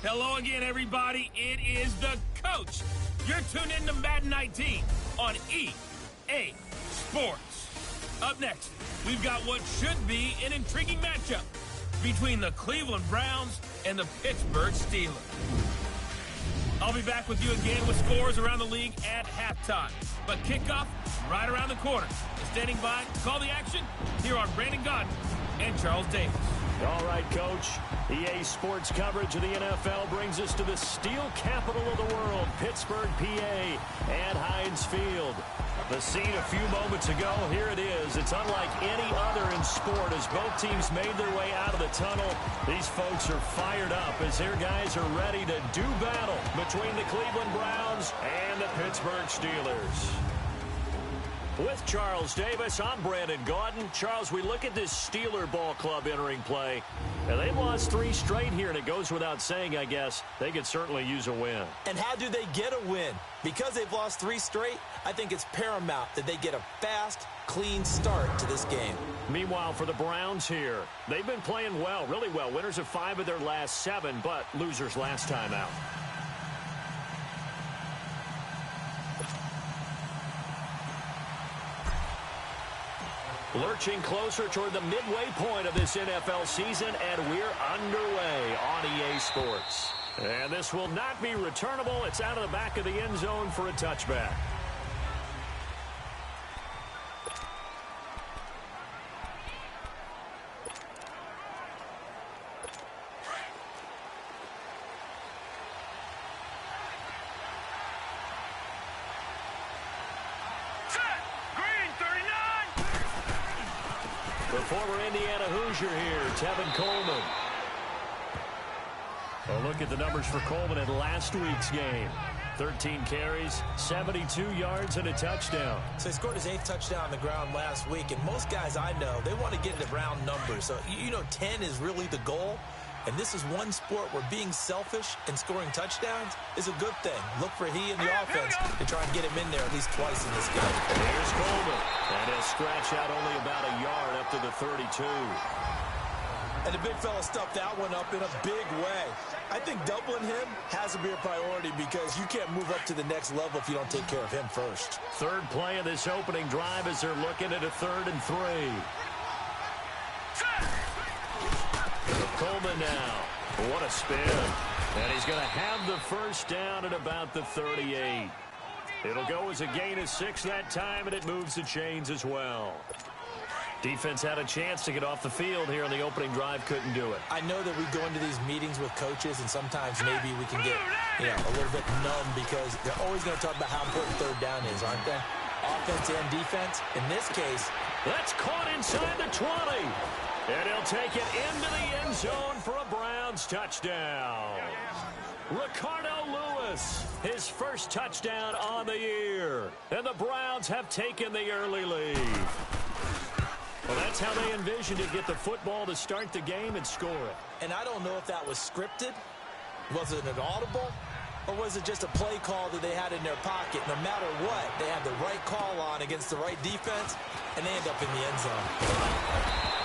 Hello again, everybody. It is the coach. You're tuned in to Madden 19 on EA Sports. Up next, we've got what should be an intriguing matchup between the Cleveland Browns and the Pittsburgh Steelers. I'll be back with you again with scores around the league at halftime. But kickoff right around the corner. Standing by to call the action, here are Brandon Godden and Charles Davis. All right, Coach. EA Sports coverage of the NFL brings us to the steel capital of the world, Pittsburgh, PA, at Heinz Field. The scene a few moments ago, here it is. It's unlike any other in sport as both teams made their way out of the tunnel. These folks are fired up as their guys are ready to do battle between the Cleveland Browns and the Pittsburgh Steelers. With Charles Davis, I'm Brandon Gaudin. Charles, we look at this Steeler ball club entering play, and they've lost 3 straight here, and it goes without saying, I guess, they could certainly use a win. And how do they get a win? Because they've lost 3 straight, I think it's paramount that they get a fast, clean start to this game. Meanwhile, for the Browns here, they've been playing well, really well. Winners of 5 of their last 7, but losers last time out. Lurching closer toward the midway point of this NFL season, and we're underway on EA Sports. And this will not be returnable. It's out of the back of the end zone for a touchback. The former Indiana Hoosier here, Tevin Coleman. A look at the numbers for Coleman in last week's game. 13 carries, 72 yards, and a touchdown. So he scored his 8th touchdown on the ground last week, and most guys I know, they want to get into round numbers. So, 10 is really the goal. And this is one sport where being selfish and scoring touchdowns is a good thing. Look for he and the offense to try and get him in there at least twice in this game. Here's Coleman. And he'll scratch out only about a yard up to the 32. And the big fella stuffed that one up in a big way. I think doubling him has to be a priority because you can't move up to the next level if you don't take care of him first. Third play of this opening drive as they're looking at a 3rd and 3. Coleman now. What a spin. And he's going to have the first down at about the 38. It'll go as a gain of 6 that time, and it moves the chains as well. Defense had a chance to get off the field here in the opening drive, couldn't do it. I know that we go into these meetings with coaches, and sometimes maybe we can get a little bit numb because they're always going to talk about how important 3rd down is, aren't they? Offense and defense. In this case, that's caught inside the 20. And he'll take it into the end zone for a Browns touchdown. Ricardo Lewis, his first touchdown on the year. And the Browns have taken the early lead. Well, that's how they envisioned to get the football to start the game and score it. And I don't know if that was scripted. Was it an audible? Or was it just a play call that they had in their pocket? No matter what, they had the right call on against the right defense, and they end up in the end zone.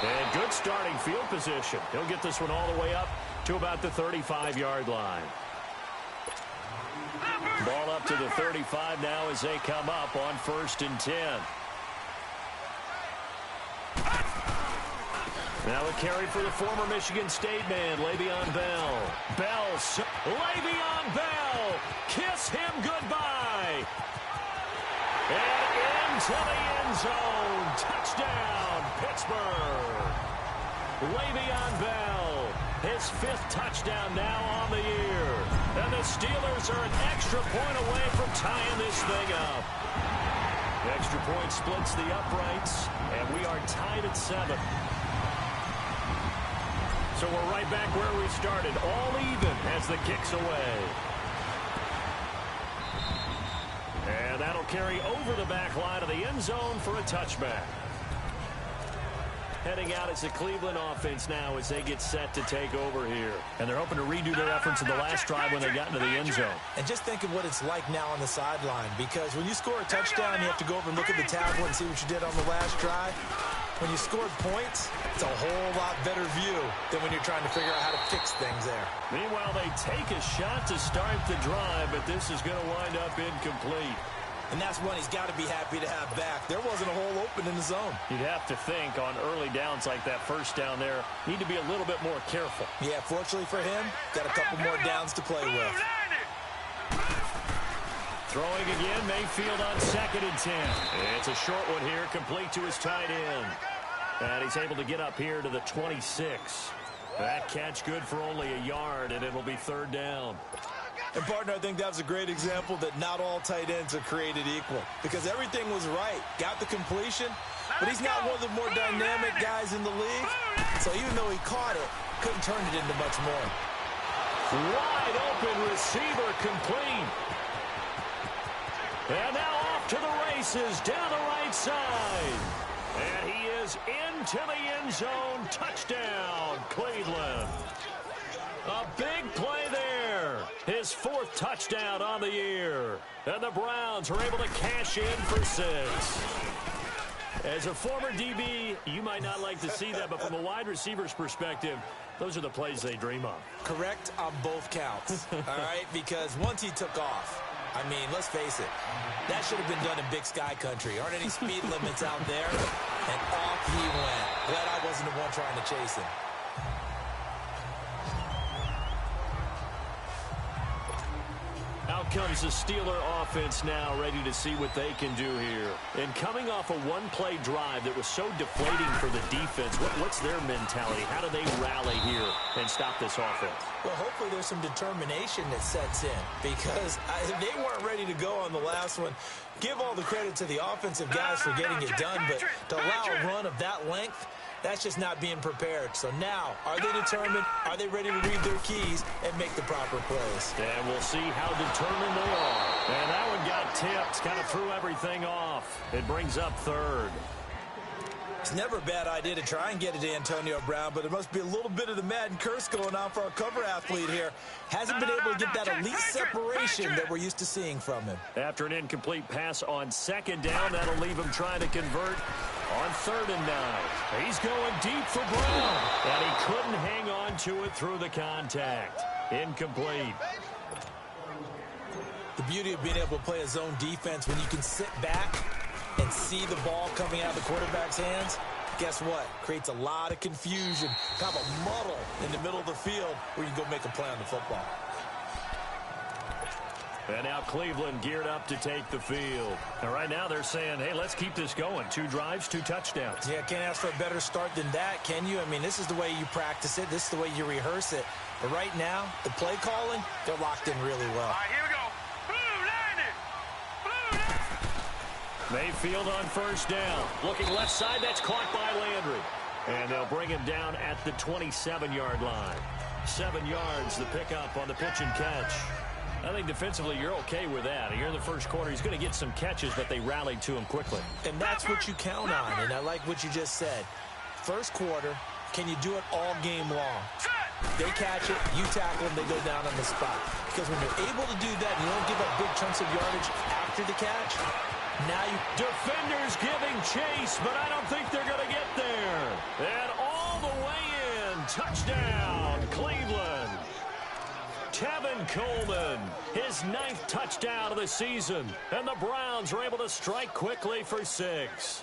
And good starting field position. He'll get this one all the way up to about the 35-yard line. Ball up to the 35 now as they come up on 1st and 10. Now a carry for the former Michigan State man, Le'Veon Bell. Le'Veon Bell, kiss him goodbye. And into the end zone. Touchdown, Pittsburgh. Le'Veon Bell, his 5th touchdown now on the year. And the Steelers are an extra point away from tying this thing up. The extra point splits the uprights, and we are tied at 7. So we're right back where we started, all even as the kick's away. And that'll carry over the back line of the end zone for a touchback. Heading out is the Cleveland offense now as they get set to take over here. And they're hoping to redo their efforts in the last drive when they got into the end zone. And just think of what it's like now on the sideline, because when you score a touchdown, you have to go over and look at the tablet and see what you did on the last drive. When you scored points, it's a whole lot better view than when you're trying to figure out how to fix things there. Meanwhile, they take a shot to start the drive, but this is going to wind up incomplete. And that's one he's got to be happy to have back. There wasn't a hole open in the zone. You'd have to think on early downs like that first down there, need to be a little bit more careful. Yeah, fortunately for him, got a couple more downs to play with. Throwing again, Mayfield on 2nd and 10. It's a short one here, complete to his tight end. And he's able to get up here to the 26. That catch good for only a yard, and it'll be 3rd down. And, partner, I think that's a great example that not all tight ends are created equal. Because everything was right. Got the completion, but he's not one of the more dynamic guys in the league. So even though he caught it, couldn't turn it into much more. Wide open receiver complete. And now off to the races down the right side. And he is into the end zone. Touchdown, Cleveland. A big play there. His 4th touchdown on the year. And the Browns are able to cash in for 6. As a former DB, you might not like to see that, but from a wide receiver's perspective, those are the plays they dream of. Correct on both counts, all right? Because once he took off, I mean, let's face it, that should have been done in Big Sky country. Aren't any speed limits out there? And off he went. Glad I wasn't the one trying to chase him. Out comes the Steeler offense now, ready to see what they can do here. And coming off a one-play drive that was so deflating for the defense, what's their mentality? How do they rally here and stop this offense? Well, hopefully there's some determination that sets in because they weren't ready to go on the last one. Give all the credit to the offensive guys for getting it done, but to allow a run of that length, that's just not being prepared. So now, are they determined? Are they ready to read their keys and make the proper plays? And we'll see how determined they are. And that one got tipped, kind of threw everything off. It brings up 3rd. It's never a bad idea to try and get it to Antonio Brown, but there must be a little bit of the Madden curse going on for our cover athlete here. Hasn't been able to get that elite separation that we're used to seeing from him. After an incomplete pass on 2nd down, that'll leave him trying to convert on 3rd and 9. He's going deep for Brown, and he couldn't hang on to it through the contact. Incomplete. The beauty of being able to play a zone defense when you can sit back and see the ball coming out of the quarterback's hands, guess what? Creates a lot of confusion, kind of a muddle in the middle of the field where you can go make a play on the football. And now Cleveland geared up to take the field. And right now they're saying, hey, let's keep this going. 2 drives, 2 touchdowns. Yeah, can't ask for a better start than that, can you? I mean, this is the way you practice it. This is the way you rehearse it. But right now, the play calling, they're locked in really well. All right, here we go. Mayfield on 1st down. Looking left side, that's caught by Landry. And they'll bring him down at the 27-yard line. 7 yards, the pickup on the pitch and catch. I think defensively you're okay with that. Here in the first quarter, he's going to get some catches, but they rallied to him quickly. And that's what you count on, and I like what you just said. First quarter, can you do it all game long? They catch it, you tackle them, they go down on the spot. Because when you're able to do that and you don't give up big chunks of yardage after the catch, now you... Defenders giving chase, but I don't think they're going to get there. And all the way in, touchdown, Cleveland. Tevin Coleman, his 9th touchdown of the season. And the Browns are able to strike quickly for 6.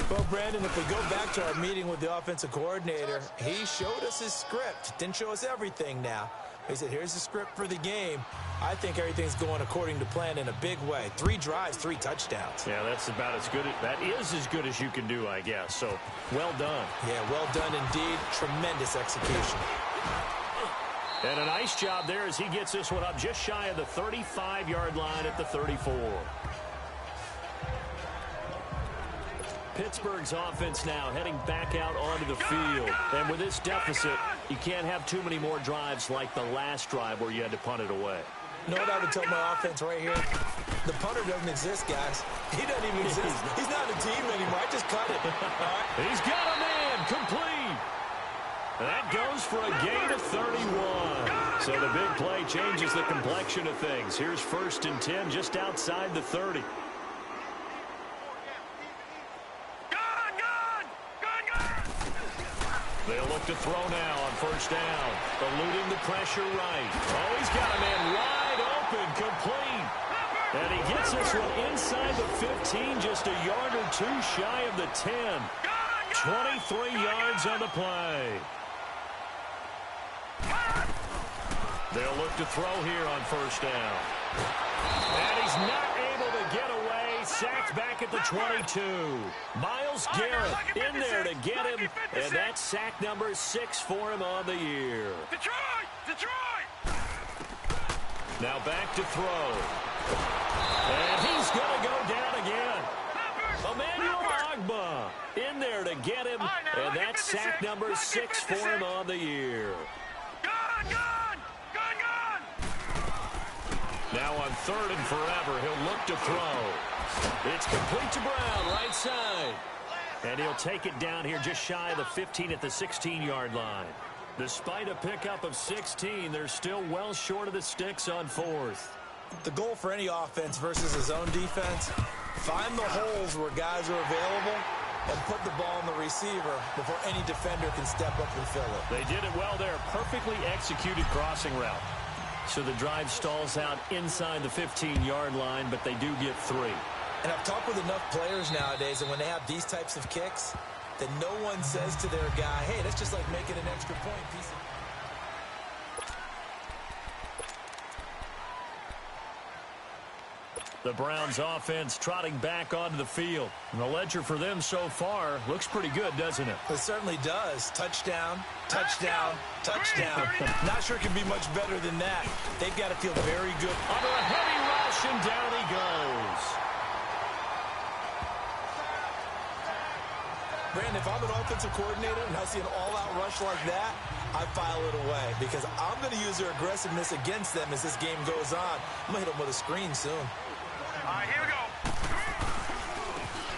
Well, Brandon, if we go back to our meeting with the offensive coordinator, he showed us his script. Didn't show us everything now. He said, here's the script for the game. I think everything's going according to plan in a big way. 3 drives, 3 touchdowns. Yeah, that's about as good. That is as good as you can do, I guess. So, well done. Yeah, well done indeed. Tremendous execution. And a nice job there as he gets this one up just shy of the 35-yard line at the 34. Pittsburgh's offense now heading back out onto the field. And with this deficit, you can't have too many more drives like the last drive where you had to punt it away. You know what I would tell my offense right here? The punter doesn't exist, guys. He doesn't even exist. He's not a team anymore. I just cut it. All right? He's got a man complete. That goes for a gain of 31. So the big play changes the complexion of things. Here's 1st and 10 just outside the 30. Good. They'll look look to throw now on first down. Eluding the pressure right. Oh, he's got a man wide open, complete. And he gets this one inside the 15, just a yard or two shy of the 10. 23 yards on the play. They'll look to throw here on first down. And he's not able to get away. Sacked back at the 22. Myles Garrett in there to get him. And that's sack number 6 for him on the year. Detroit! Now back to throw. And he's going to go down again. Emmanuel Ogbah in there to get him. And that's sack number 6 for him on the year. Gone! Now on 3rd and forever, he'll look to throw. It's complete to Brown, right side. And he'll take it down here just shy of the 15 at the 16-yard line. Despite a pickup of 16, they're still well short of the sticks on 4th. The goal for any offense versus his own defense, find the holes where guys are available and put the ball in the receiver before any defender can step up and fill it. They did it well there. Perfectly executed crossing route. So the drive stalls out inside the 15-yard line, but they do get 3. And I've talked with enough players nowadays, and when they have these types of kicks, that no one says to their guy, hey, that's just like making an extra point piece of... The Browns offense trotting back onto the field. And the ledger for them so far looks pretty good, doesn't it? It certainly does. Touchdown, touchdown, touchdown. Not sure it can be much better than that. They've got to feel very good. Under a heavy rush, and down he goes. Brandon, if I'm an offensive coordinator and I see an all-out rush like that, I file it away because I'm going to use their aggressiveness against them as this game goes on. I'm going to hit them with a screen soon. All right, here we go.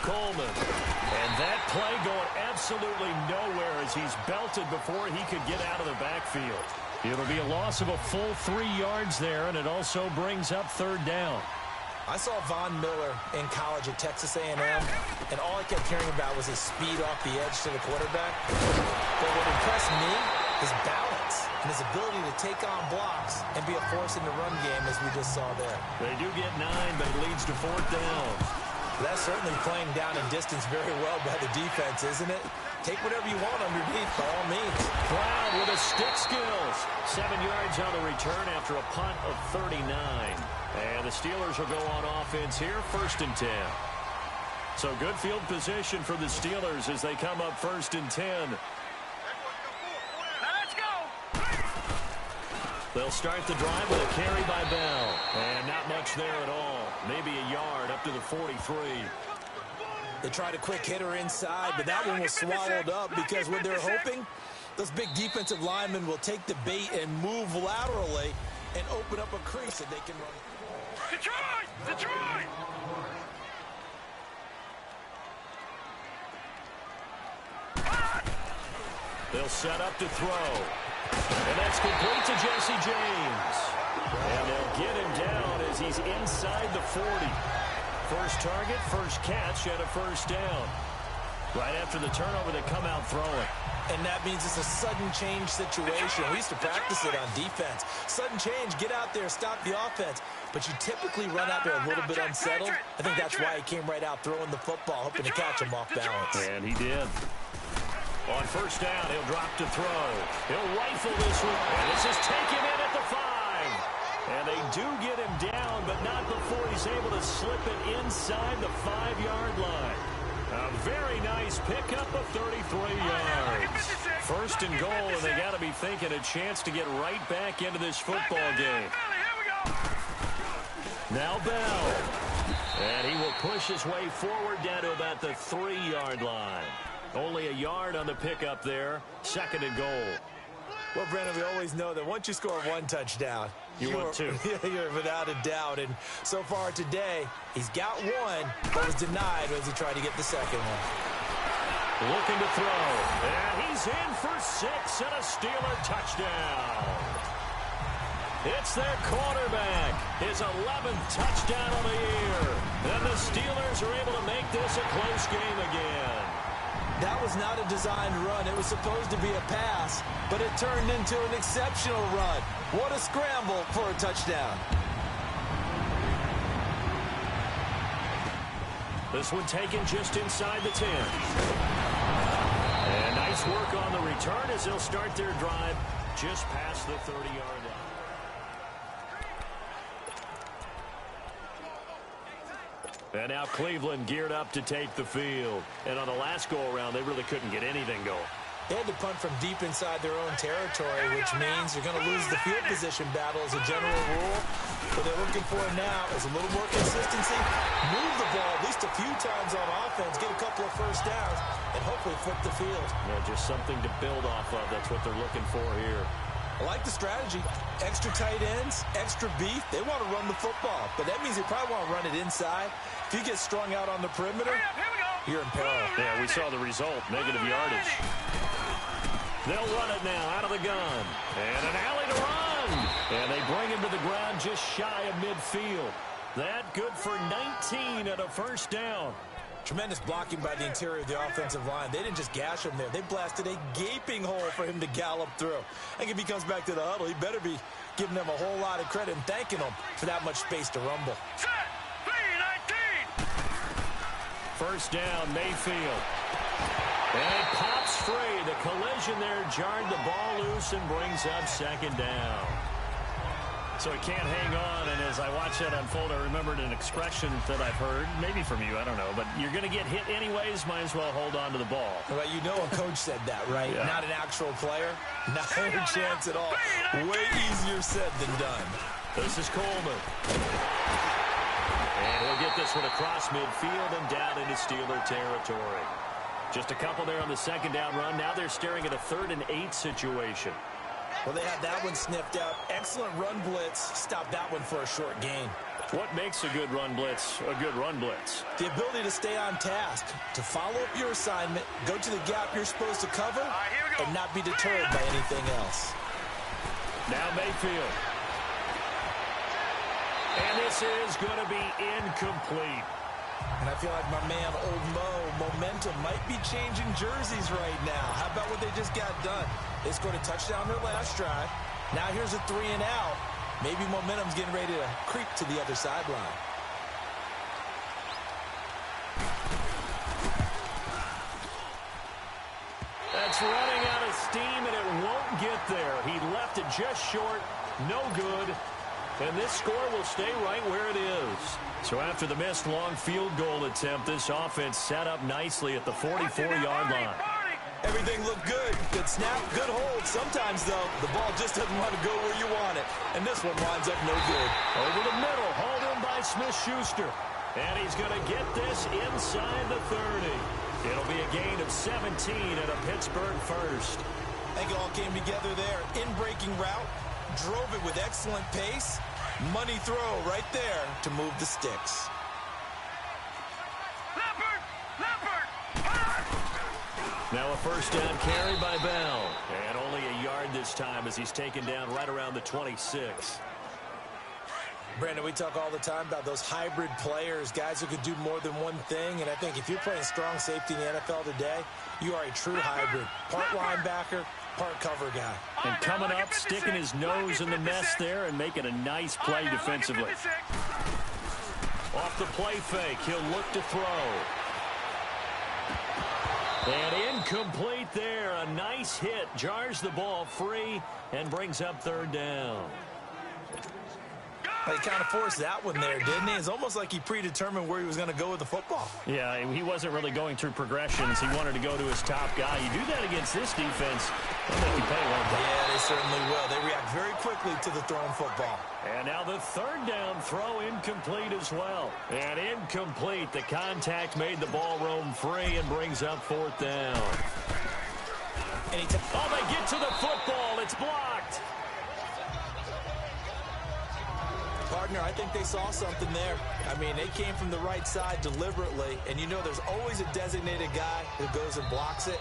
Coleman. And that play going absolutely nowhere as he's belted before he could get out of the backfield. It'll be a loss of a full 3 yards there, and it also brings up 3rd down. I saw Von Miller in college at Texas A&M, and all I kept hearing about was his speed off the edge to the quarterback. But what impressed me, his balance and his ability to take on blocks and be a force in the run game, as we just saw there. They do get 9, but it leads to 4th down. That's certainly playing down in distance very well by the defense, isn't it? Take whatever you want underneath, by all means. Brown with a stick skills. 7 yards on the return after a punt of 39. And the Steelers will go on offense here, 1st and 10. So good field position for the Steelers as they come up 1st and 10. They'll start the drive with a carry by Bell. And not much there at all. Maybe a yard up to the 43. They tried a quick hitter inside, but that one was swallowed up because what they're hoping, those big defensive linemen will take the bait and move laterally and open up a crease that they can run. Detroit! They'll set up to throw. And that's complete to Jesse James. And they'll get him down as he's inside the 40. First target, first catch, and a 1st down. Right after the turnover, they come out throwing. And that means it's a sudden change situation. We used to practice it on defense. Sudden change, get out there, stop the offense. But you typically run out there a little bit unsettled. I think that's why he came right out throwing the football, hoping to catch him off balance. And he did. On 1st down, he'll drop to throw. He'll rifle this one. And this is taken in at the 5. And they do get him down, but not before he's able to slip it inside the 5-yard line. A very nice pickup of 33 yards. 1st and goal, and they got to be thinking a chance to get right back into this football game. Now Bell. And he will push his way forward down to about the 3-yard line. Only a yard on the pickup there. 2nd and goal. Well, Brandon, we always know that once you score 1 touchdown, you want 2. You're without a doubt. And so far today, he's got 1, but was denied as he tried to get the 2nd one. Looking to throw. And he's in for 6 and a Steeler touchdown. It's their quarterback. His 11th touchdown of the year. And the Steelers are able to make this a close game again. That was not a designed run. It was supposed to be a pass, but it turned into an exceptional run. What a scramble for a touchdown. This one taken just inside the 10. And nice work on the return as they'll start their drive just past the 30-yard line. And now Cleveland geared up to take the field. And on the last go-around, they really couldn't get anything going. They had to punt from deep inside their own territory, which means you're going to lose the field position battle as a general rule. What they're looking for now is a little more consistency, move the ball at least a few times on offense, get a couple of first downs, and hopefully flip the field. Yeah, just something to build off of. That's what they're looking for here. I like the strategy. Extra tight ends, extra beef. They want to run the football, but that means they probably want to run it inside. If you get strung out on the perimeter, you're in peril. Yeah, we saw the result, negative yardage. They'll run it now out of the gun. And an alley to run. And they bring him to the ground just shy of midfield. That good for 19 at a first down. Tremendous blocking by the interior of the offensive line. They didn't just gash him there. They blasted a gaping hole for him to gallop through. I think if he comes back to the huddle, he better be giving them a whole lot of credit and thanking them for that much space to rumble. First down, Mayfield. And it pops free. The collision there jarred the ball loose and brings up second down. So he can't hang on, and as I watch that unfold, I remembered an expression that I've heard, maybe from you, I don't know, but you're going to get hit anyways, might as well hold on to the ball. Well, you know a coach said that, right? Yeah. Not an actual player. Not a chance at all. Way easier said than done. This is Coleman. And he'll get this one across midfield and down into Steeler territory. Just a couple there on the second down run. Now they're staring at a 3rd and 8 situation. Well, they had that one sniffed out. Excellent run blitz. Stopped that one for a short gain. What makes a good run blitz a good run blitz? The ability to stay on task, to follow up your assignment, go to the gap you're supposed to cover, and not be deterred by anything else. Now Mayfield. And this is going to be incomplete. And I feel like my man, Old Mo, momentum might be changing jerseys right now. How about what they just got done? They scored a touchdown their last drive. Now here's a 3 and out. Maybe momentum's getting ready to creep to the other sideline. That's running out of steam, and it won't get there. He left it just short. No good. And this score will stay right where it is. So after the missed long field goal attempt, this offense set up nicely at the 44-yard line. Everything looked good. Good snap, good hold. Sometimes, though, the ball just doesn't want to go where you want it. And this one winds up no good. Over the middle, hauled in by Smith-Schuster. And he's going to get this inside the 30. It'll be a gain of 17 and a Pittsburgh first. I think it all came together there. In-breaking route. Drove it with excellent pace. Money throw right there to move the sticks. Now a first down carry by Bell. And only a yard this time as he's taken down right around the 26. Brandon, we talk all the time about those hybrid players, guys who could do more than one thing. And I think if you're playing strong safety in the NFL today, you are a true hybrid. Part linebacker, part cover guy. And coming up, sticking his nose in the mess there and making a nice play defensively. Off the play fake, he'll look to throw. And incomplete there. A nice hit. Jars the ball free and brings up 3rd down. He kind of forced that one there, didn't he? It's almost like he predetermined where he was going to go with the football. Yeah, he wasn't really going through progressions. He wanted to go to his top guy. You do that against this defense, they'll make you pay one time. Yeah, they certainly will. They react very quickly to the thrown football. And now the 3rd down throw incomplete as well. And incomplete. The contact made the ball roam free and brings up 4th down. Oh, they get to the football. It's blocked. Partner, I think they saw something there. I mean, they came from the right side deliberately, and you know there's always a designated guy who goes and blocks it,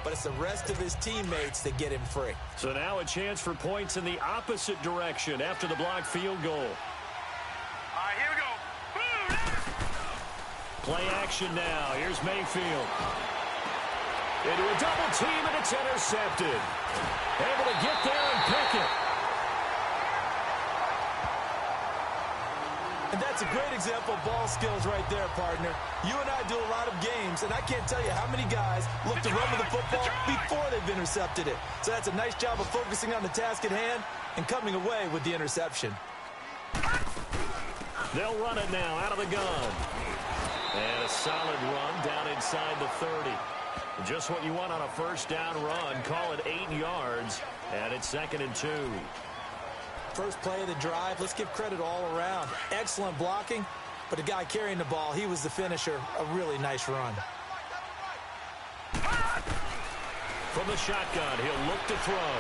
but it's the rest of his teammates that get him free. So now a chance for points in the opposite direction after the blocked field goal. All right, here we go. Play action now. Here's Mayfield. Into a double team, and it's intercepted. Able to get there and pick it. And that's a great example of ball skills right there, partner. You and I do a lot of games, and I can't tell you how many guys look to run with the football before they've intercepted it. So that's a nice job of focusing on the task at hand and coming away with the interception. They'll run it now out of the gun. And a solid run down inside the 30. Just what you want on a first down run. Call it 8 yards, and it's 2nd and 2. First play of the drive, let's give credit all around. Excellent blocking, but the guy carrying the ball, he was the finisher. A really nice run. From the shotgun, he'll look to throw.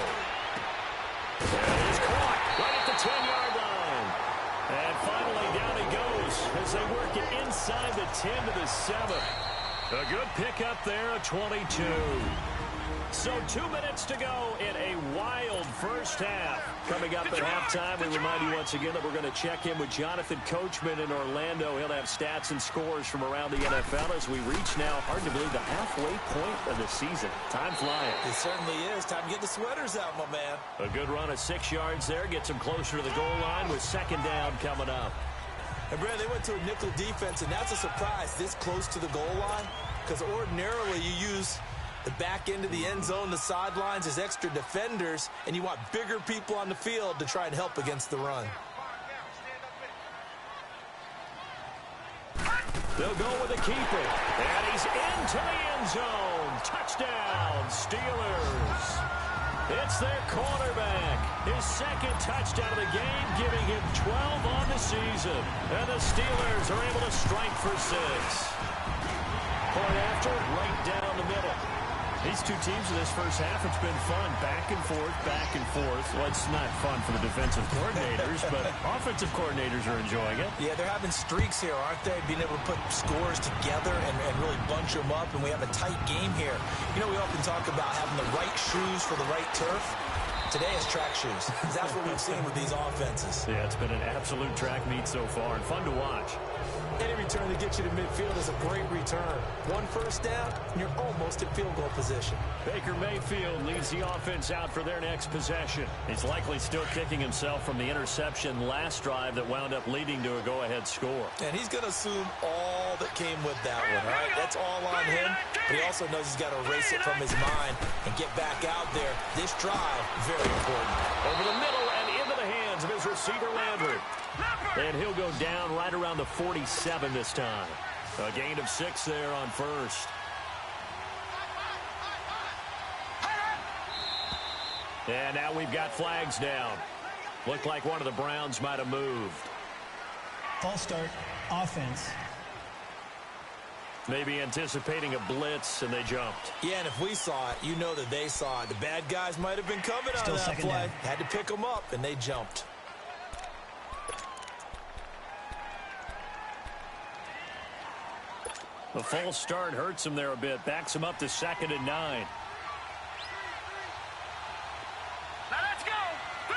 And he's caught right at the 10-yard line. And finally down he goes as they work it inside the 10 to the 7. A good pickup there, a 22. So 2 minutes to go in a wild first half. Coming up at halftime, we remind you once again that we're going to check in with Jonathan Coachman in Orlando. He'll have stats and scores from around the NFL as we reach now, hard to believe, the halfway point of the season. Time flying. It certainly is. Time to get the sweaters out, my man. A good run of 6 yards there. Gets him closer to the goal line with 2nd down coming up. And, Brad, they went to a nickel defense, and that's a surprise this close to the goal line because ordinarily you use the back end of the end zone, the sidelines as extra defenders, and you want bigger people on the field to try and help against the run. They'll go with the keeper, and he's into the end zone. Touchdown, Steelers. It's their quarterback. His 2nd touchdown of the game, giving him 12 on the season. And the Steelers are able to strike for 6. Point after, right down the middle. These two teams in this first half, it's been fun. Back and forth, back and forth. Well, it's not fun for the defensive coordinators, but offensive coordinators are enjoying it. Yeah, they're having streaks here, aren't they? Being able to put scores together and really bunch them up, and we have a tight game here. You know, we often talk about having the right shoes for the right turf. Today is track shoes. That's what we've seen with these offenses. Yeah, it's been an absolute track meet so far and fun to watch. Any return that gets you to midfield is a great return. 1 first down, and you're almost in field goal position. Baker Mayfield leads the offense out for their next possession. He's likely still kicking himself from the interception last drive that wound up leading to a go-ahead score. And he's going to assume all that came with that one, all right? That's all on him, but he also knows he's got to erase it from his mind and get back out there. This drive, very important. Over the middle and into the hands of his receiver, Landry. And he'll go down right around the 47 this time. A gain of 6 there on first. And now we've got flags down. Looked like one of the Browns might have moved. False start, offense. Maybe anticipating a blitz, and they jumped. Yeah, and if we saw it, you know that they saw it. The bad guys might have been coming on that play. Down. Had to pick them up, and they jumped. The false start hurts him there a bit. Backs him up to 2nd and 9. Now let's go. 3-19.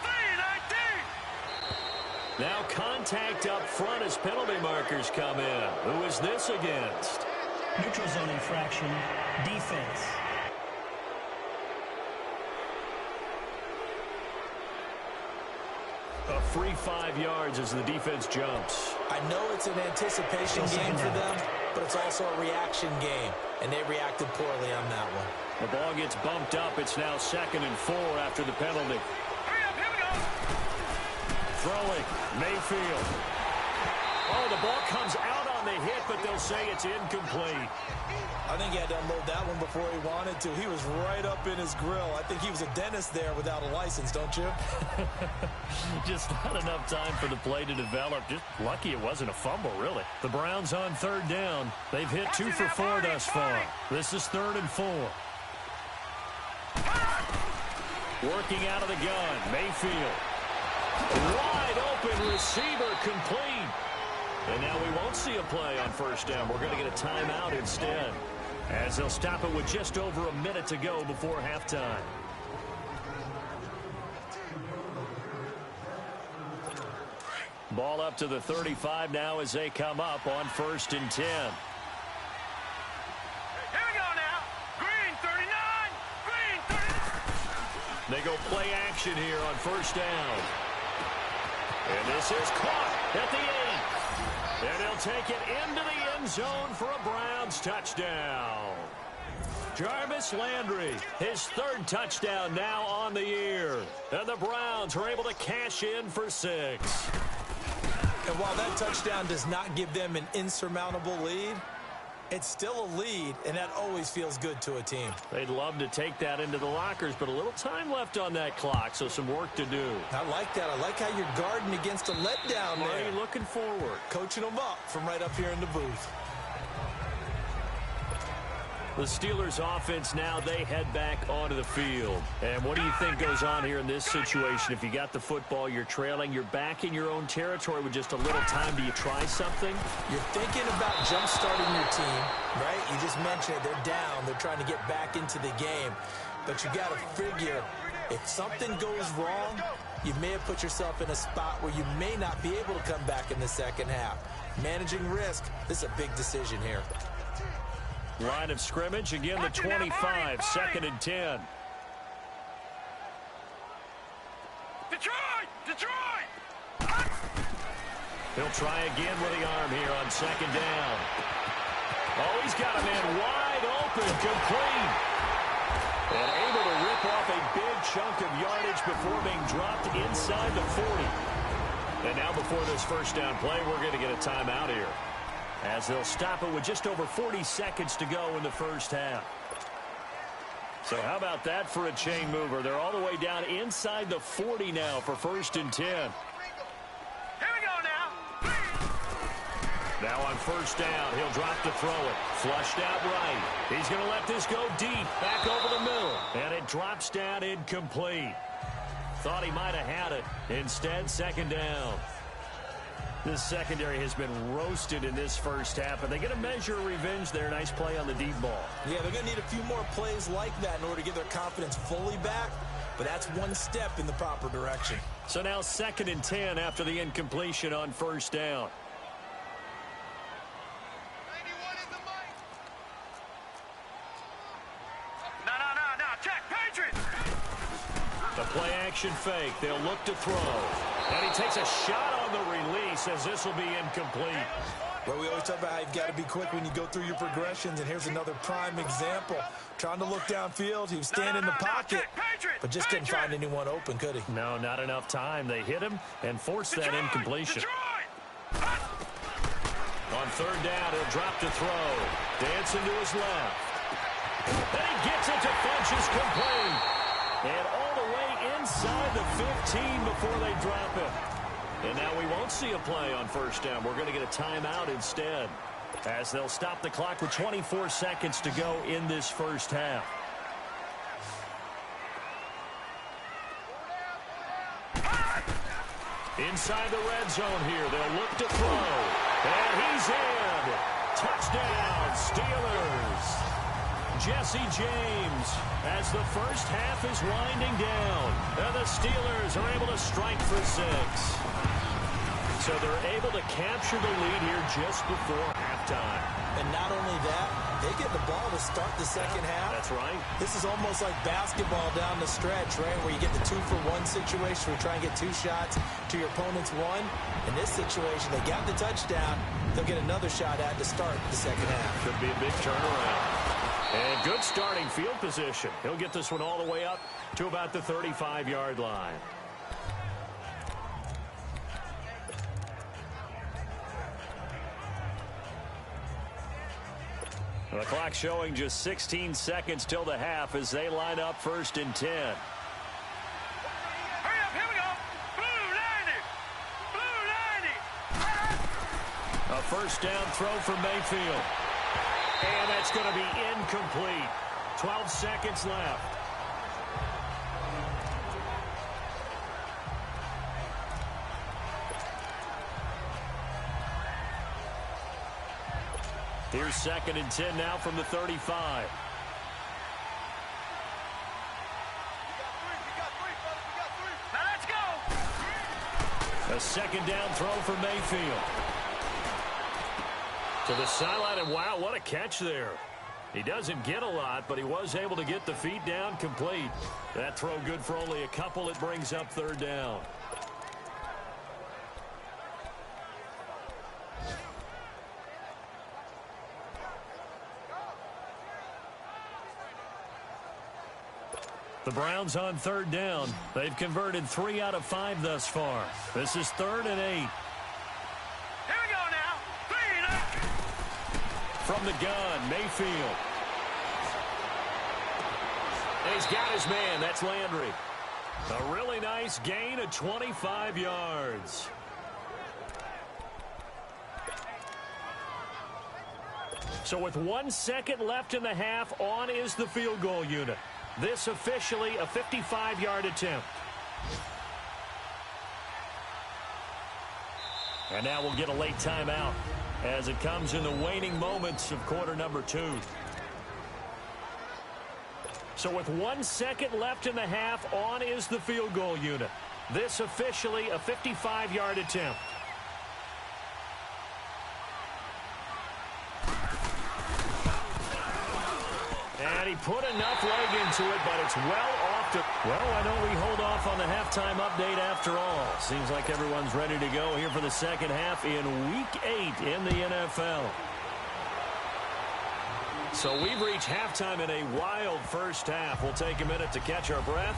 3-19. Now contact up front as penalty markers come in. Who is this against? Neutral zone infraction, defense. A free 5 yards as the defense jumps. I know it's an anticipation game for them, but it's also a reaction game, and they reacted poorly on that one. The ball gets bumped up. It's now 2nd and 4 after the penalty. Hurry up, here we go. Throwing, Mayfield. Oh, the ball comes out on the hit, but they'll say it's incomplete. I think he had to unload that one before he wanted to. He was right up in his grill. I think he was a dentist there without a license, don't you? Just not enough time for the play to develop. Just lucky it wasn't a fumble, really. The Browns on 3rd down. They've hit 2 for 4 thus far. This is 3rd and 4. Working out of the gun, Mayfield. Wide open receiver, complete. And now we won't see a play on 1st down. We're going to get a timeout instead, as they'll stop it with just over a minute to go before halftime. Ball up to the 35 now as they come up on 1st and 10. Here go play action here on first down. And this is caught at the 8. And he'll take it into the end zone for a Browns touchdown. Jarvis Landry, his 3rd touchdown now on the year. And the Browns are able to cash in for 6. And while that touchdown does not give them an insurmountable lead, it's still a lead, and that always feels good to a team. They'd love to take that into the lockers, but a little time left on that clock, so some work to do. I like that. I like how you're guarding against a letdown there. Why are you looking forward? Coaching them up from right up here in the booth. The Steelers offense now, they head back onto the field. And what do you think goes on here in this situation? If you got the football, you're trailing, you're back in your own territory with just a little time. Do you try something? You're thinking about jump-starting your team, right? You just mentioned it. They're down. They're trying to get back into the game. But you got to figure, if something goes wrong, you may have put yourself in a spot where you may not be able to come back in the second half. Managing risk, this is a big decision here. Line of scrimmage, again the 25, 2nd and 10. Detroit! He'll try again with the arm here on 2nd down. Oh, he's got a man wide open, complete. And able to rip off a big chunk of yardage before being dropped inside the 40. And now before this first down play, we're going to get a timeout here, as they'll stop it with just over 40 seconds to go in the first half. So how about that for a chain mover? They're all the way down inside the 40 now for 1st and 10. Here we go now. Now on 1st down, he'll drop to throw it. Flushed out right. He's going to let this go deep, back over the middle. And it drops down incomplete. Thought he might have had it. Instead, 2nd down. This secondary has been roasted in this first half, and they get a measure of revenge there. Nice play on the deep ball. Yeah, they're going to need a few more plays like that in order to get their confidence fully back, but that's one step in the proper direction. So now 2nd and 10 after the incompletion on 1st down. No, check, Patriots! The play action fake. They'll look to throw. And he takes a shot on the release as this will be incomplete. Well, we always talk about how you've got to be quick when you go through your progressions, and here's another prime example. Trying to look downfield. He was standing in the pocket, but just couldn't find anyone open, could he? No, not enough time. They hit him and forced that incompletion. On 3rd down, he'll drop to throw. Dancing to his left. And he gets it to Funches complete. And all the way inside the 15 before they drop him. And now we won't see a play on 1st down. We're going to get a timeout instead, as they'll stop the clock with 24 seconds to go in this first half. Inside the red zone here, they'll look to throw. And he's in. Touchdown, Steelers. Jesse James, as the first half is winding down, and the Steelers are able to strike for 6. So they're able to capture the lead here just before halftime. And not only that, they get the ball to start the second half. That's right. This is almost like basketball down the stretch, right, where you get the 2-for-1 situation where you try and get 2 shots to your opponent's 1. In this situation, they got the touchdown. They'll get another shot at to start the second half. Could be a big turnaround. And good starting field position. He'll get this one all the way up to about the 35-yard line. The clock showing just 16 seconds till the half as they line up 1st and 10. Hurry up, here we go. Blue 90. A 1st down throw for Mayfield. And that's going to be incomplete. 12 seconds left. Here's 2nd and 10 now from the 35. Now let's go. A 2nd down throw for Mayfield. To the sideline, and wow, what a catch there. He doesn't get a lot, but he was able to get the feet down complete. That throw good for only a couple. It brings up third down. The Browns on third down. They've converted 3 out of 5 thus far. This is 3rd and 8. Here we go now. 3 and 8. From the gun, Mayfield. And he's got his man. That's Landry. A really nice gain of 25 yards. So with 1 second left in the half, on is the field goal unit. This officially a 55-yard attempt. And now we'll get a late timeout as it comes in the waning moments of quarter number 2. So with 1 second left in the half, on is the field goal unit. This officially a 55-yard attempt. And he put enough leg into it, but it's well off to... Well, why don't we hold off on the halftime update after all? Seems like everyone's ready to go here for the second half in Week 8 in the NFL. So we've reached halftime in a wild first half. We'll take a minute to catch our breath.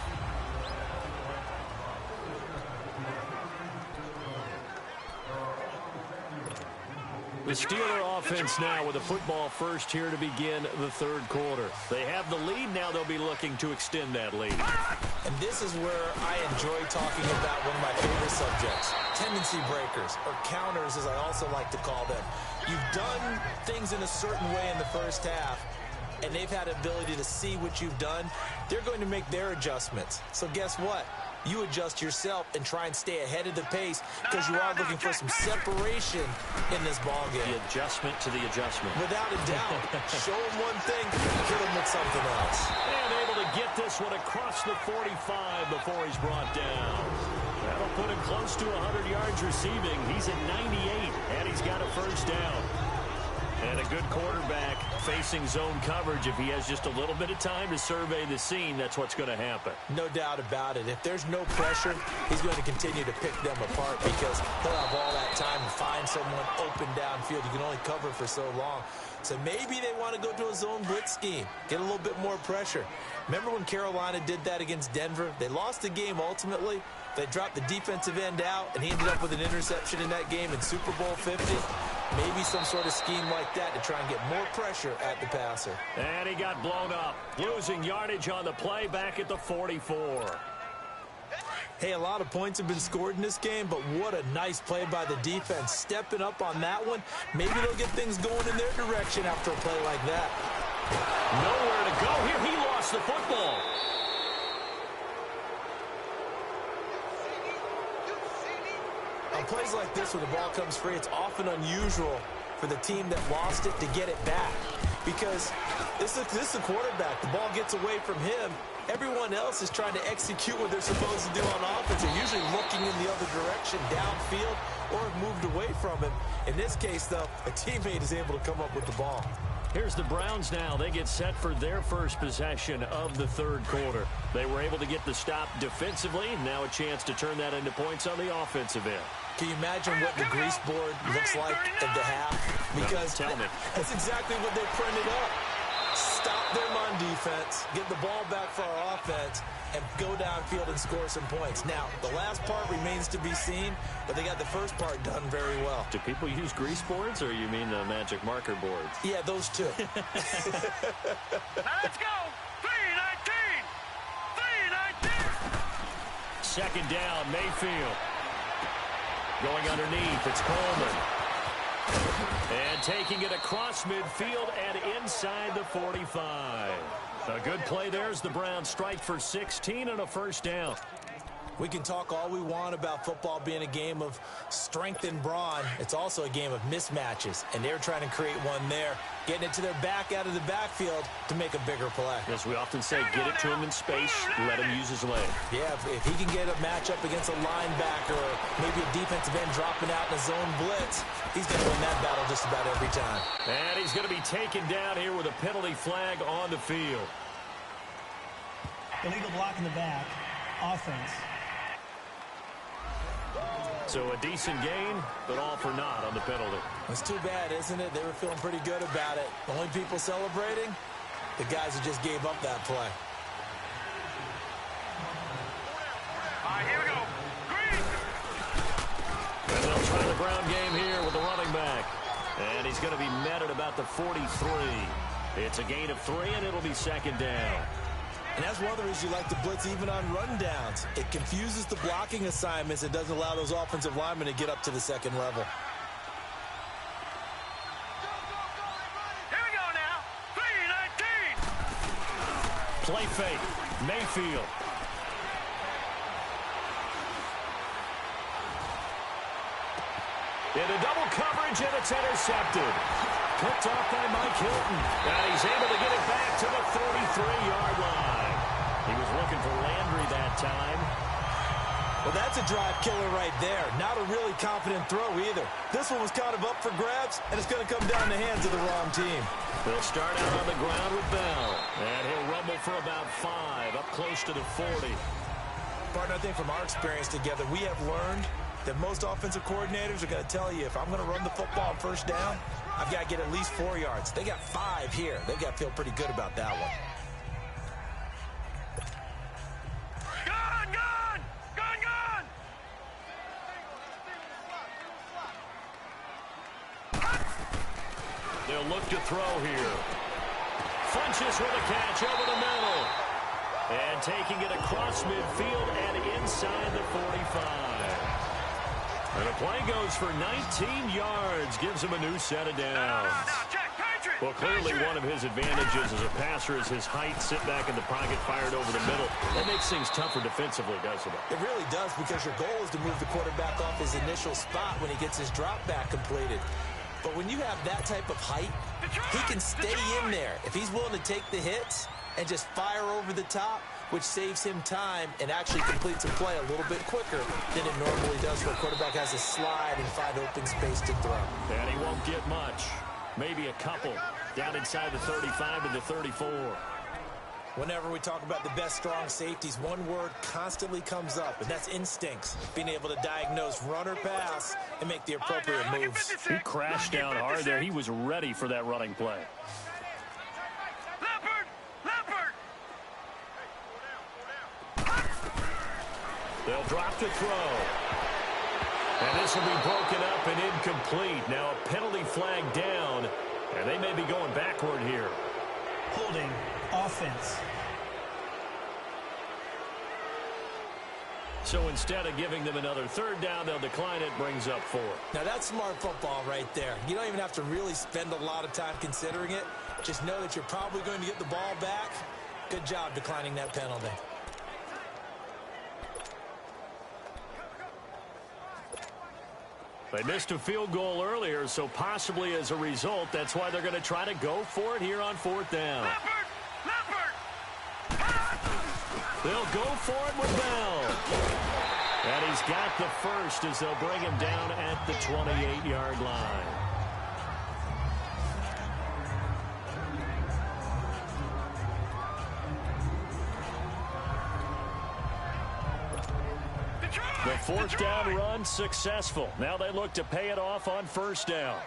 The Steeler offense now with a football first here to begin the third quarter. They have the lead. Now they'll be looking to extend that lead. And this is where I enjoy talking about one of my favorite subjects, tendency breakers, or counters as I also like to call them. You've done things in a certain way in the first half, and they've had ability to see what you've done. They're going to make their adjustments. So guess what? You adjust yourself and try and stay ahead of the pace because you are looking for some separation in this ball game. The adjustment to the adjustment. Without a doubt. Show them one thing, hit them with something else. And able to get this one across the 45 before he's brought down. That'll put him close to 100 yards receiving. He's at 98, and he's got a first down. And a good quarterback facing zone coverage. If he has just a little bit of time to survey the scene, that's what's going to happen. No doubt about it. If there's no pressure, he's going to continue to pick them apart because he'll have all that time to find someone open downfield. You can only cover for so long. So maybe they want to go to a zone blitz scheme, get a little bit more pressure. Remember when Carolina did that against Denver? They lost the game ultimately. They dropped the defensive end out, and he ended up with an interception in that game in Super Bowl 50. Maybe some sort of scheme like that to try and get more pressure at the passer. And he got blown up, losing yardage on the play back at the 44. Hey, a lot of points have been scored in this game, but what a nice play by the defense. Stepping up on that one, maybe they'll get things going in their direction after a play like that. Nowhere to go here. He lost the football. On plays like this where the ball comes free, it's often unusual for the team that lost it to get it back. Because this is the quarterback. The ball gets away from him. Everyone else is trying to execute what they're supposed to do on offense. They're usually looking in the other direction, downfield, or have moved away from him. In this case, though, a teammate is able to come up with the ball. Here's the Browns now. They get set for their first possession of the third quarter. They were able to get the stop defensively. Now a chance to turn that into points on the offensive end. Can you imagine what the grease board looks like at the half? Because Tell me. That's exactly what they printed up. Stop them on defense, get the ball back for our offense, and go downfield and score some points. Now, the last part remains to be seen, but they got the first part done very well. Do people use grease boards, or you mean the magic marker boards? Yeah, those two. Now let's go. 3-19. 3-19. Second down, Mayfield. Going underneath, it's Coleman. And taking it across midfield and inside the 45. A good play there as the Browns strike for 16 and a first down. We can talk all we want about football being a game of strength and brawn. It's also a game of mismatches, and they're trying to create one there, getting it to their back out of the backfield to make a bigger play. As we often say, get it to him in space, let him use his leg. Yeah, if he can get a matchup against a linebacker or maybe a defensive end dropping out in a zone blitz, he's going to win that battle just about every time. And he's going to be taken down here with a penalty flag on the field. Illegal block in the back. Offense. So a decent gain, but all for naught on the penalty. It's too bad, isn't it? They were feeling pretty good about it. The only people celebrating, the guys who just gave up that play. All right, here we go. Green. And they'll try the ground game here with the running back. And he's going to be met at about the 43. It's a gain of 3, and it'll be second down. And that's one of the reasons you like to blitz even on rundowns. It confuses the blocking assignments. It doesn't allow those offensive linemen to get up to the second level. Here we go now. 3-19. Play fake. Mayfield. Into double coverage, and it's intercepted. Picked off by Mike Hilton. And he's able to get it back to the 33-yard line. He was looking for Landry that time. Well, that's a drive killer right there. Not a really confident throw either. This one was kind of up for grabs, and it's going to come down the hands of the wrong team. They'll start out on the ground with Bell. And he'll rumble for about 5, up close to the 40. Partner, I think from our experience together, we have learned that most offensive coordinators are going to tell you, if I'm going to run the football on first down, I've got to get at least 4 yards. They got 5 here. They've got to feel pretty good about that one. Gone, gone, gone, gone. They'll look to throw here. Funches with a catch over the middle. And taking it across midfield and inside the 45. And the play goes for 19 yards. Gives him a new set of downs. Well, clearly one of his advantages as a passer is his height. Sit back in the pocket, fired over the middle. That makes things tougher defensively, doesn't it? It really does, because your goal is to move the quarterback off his initial spot when he gets his drop back completed. But when you have that type of height, he can stay in there. If he's willing to take the hits and just fire over the top, which saves him time and actually completes a play a little bit quicker than it normally does where a quarterback has to slide and find open space to throw. And he won't get much. Maybe a couple. Down inside the 35 and the 34. Whenever we talk about the best strong safeties, one word constantly comes up, and that's instincts. Being able to diagnose run or pass and make the appropriate moves. He crashed down hard there. He was ready for that running play. They'll drop to throw. And this will be broken up and incomplete. Now a penalty flag down, and they may be going backward here. Holding. Offense. So instead of giving them another third down, they'll decline it, brings up 4. Now that's smart football right there. You don't even have to really spend a lot of time considering it. Just know that you're probably going to get the ball back. Good job declining that penalty. They missed a field goal earlier, so possibly as a result, that's why they're going to try to go for it here on 4th down. They'll go for it with Bell. And he's got the first as they'll bring him down at the 28-yard line. The 4th down run successful. Now they look to pay it off on 1st down.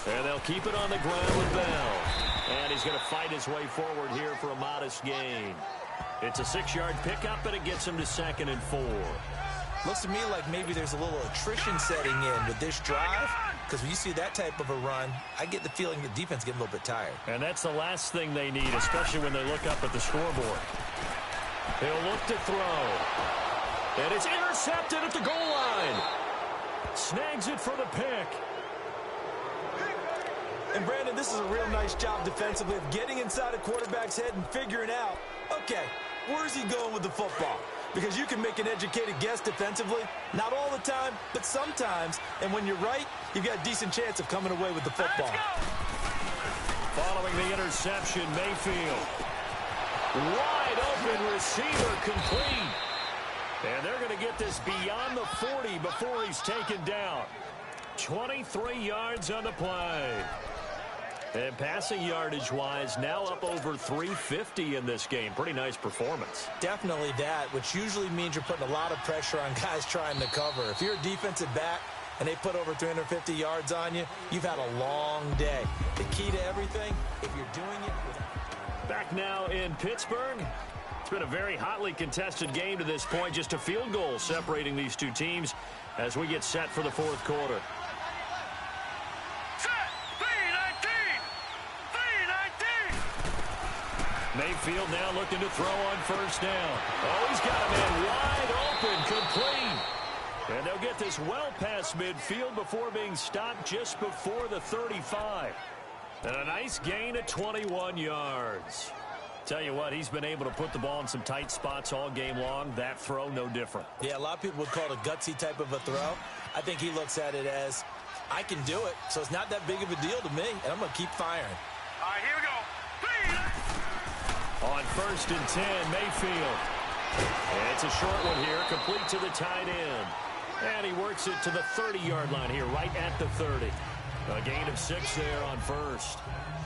And they'll keep it on the ground with Bell. And he's going to fight his way forward here for a modest gain. It's a 6-yard pickup, and it gets him to 2nd and 4. Looks to me like maybe there's a little attrition setting in with this drive, because when you see that type of a run, I get the feeling the defense getting a little bit tired. And that's the last thing they need, especially when they look up at the scoreboard. He'll look to throw. And it's intercepted at the goal line. Snags it for the pick. And Brandon, this is a real nice job defensively of getting inside a quarterback's head and figuring out, okay, Where's he going with the football? Because you can make an educated guess defensively. Not all the time, but sometimes. And when you're right, you've got a decent chance of coming away with the football. Following the interception, Mayfield. Wide open receiver complete. And they're going to get this beyond the 40 before he's taken down. 23 yards on the play. And passing yardage-wise, now up over 350 in this game. Pretty nice performance. Definitely that, which usually means you're putting a lot of pressure on guys trying to cover. If you're a defensive back and they put over 350 yards on you, you've had a long day. The key to everything, if you're doing it with... Back now in Pittsburgh. It's been a very hotly contested game to this point. Just a field goal separating these two teams as we get set for the fourth quarter. Mayfield now looking to throw on first down. Oh, he's got a man wide open, complete. And they'll get this well past midfield before being stopped just before the 35. And a nice gain of 21 yards. Tell you what, he's been able to put the ball in some tight spots all game long. That throw, no different. Yeah, a lot of people would call it a gutsy type of a throw. I think he looks at it as, I can do it, so it's not that big of a deal to me, and I'm going to keep firing. All right, here we go. On first and 10, Mayfield. It's a short one here, complete to the tight end. And he works it to the 30-yard line here, right at the 30. A gain of 6 there on first.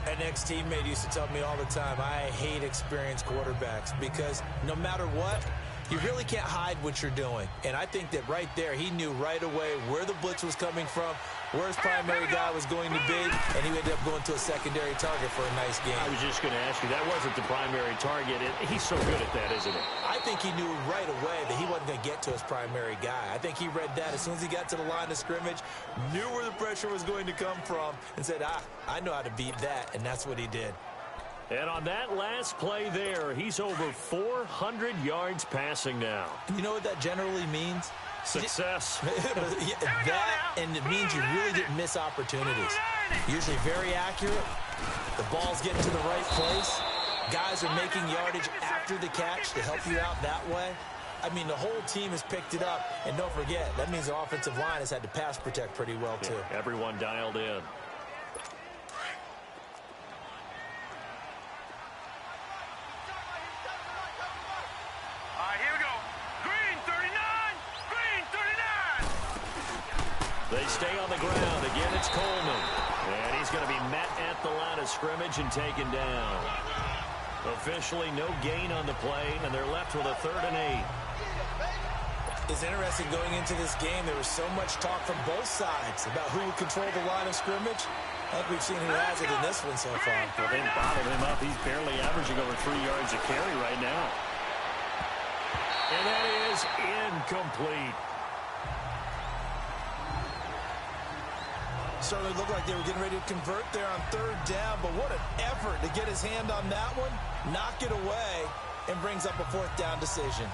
An ex-teammate used to tell me all the time, I hate experienced quarterbacks because no matter what, you really can't hide what you're doing. And I think that right there, he knew right away where the blitz was coming from, where his primary guy was going to be, and he ended up going to a secondary target for a nice game. I was just going to ask you, that wasn't the primary target. He's so good at that, isn't he? I think he knew right away that he wasn't going to get to his primary guy. I think he read that as soon as he got to the line of scrimmage, knew where the pressure was going to come from, and said, I know how to beat that, and that's what he did. And on that last play there, he's over 400 yards passing now. You know what that generally means? Success. That, and it means you really didn't miss opportunities. Usually very accurate. The ball's getting to the right place. Guys are making yardage after the catch to help you out that way. I mean, the whole team has picked it up. And don't forget, that means the offensive line has had to pass protect pretty well, too. Yeah, everyone dialed in. They stay on the ground. Again, it's Coleman. And he's going to be met at the line of scrimmage and taken down. Officially, no gain on the play, and they're left with a 3rd and 8. It's interesting going into this game. There was so much talk from both sides about who would control the line of scrimmage. I think we've seen who has it in this one so far. Well, they bottled him up. He's barely averaging over 3 yards a carry right now. And that is incomplete. Certainly looked like they were getting ready to convert there on 3rd down, but what an effort to get his hand on that one, knock it away, and brings up a 4th down decision.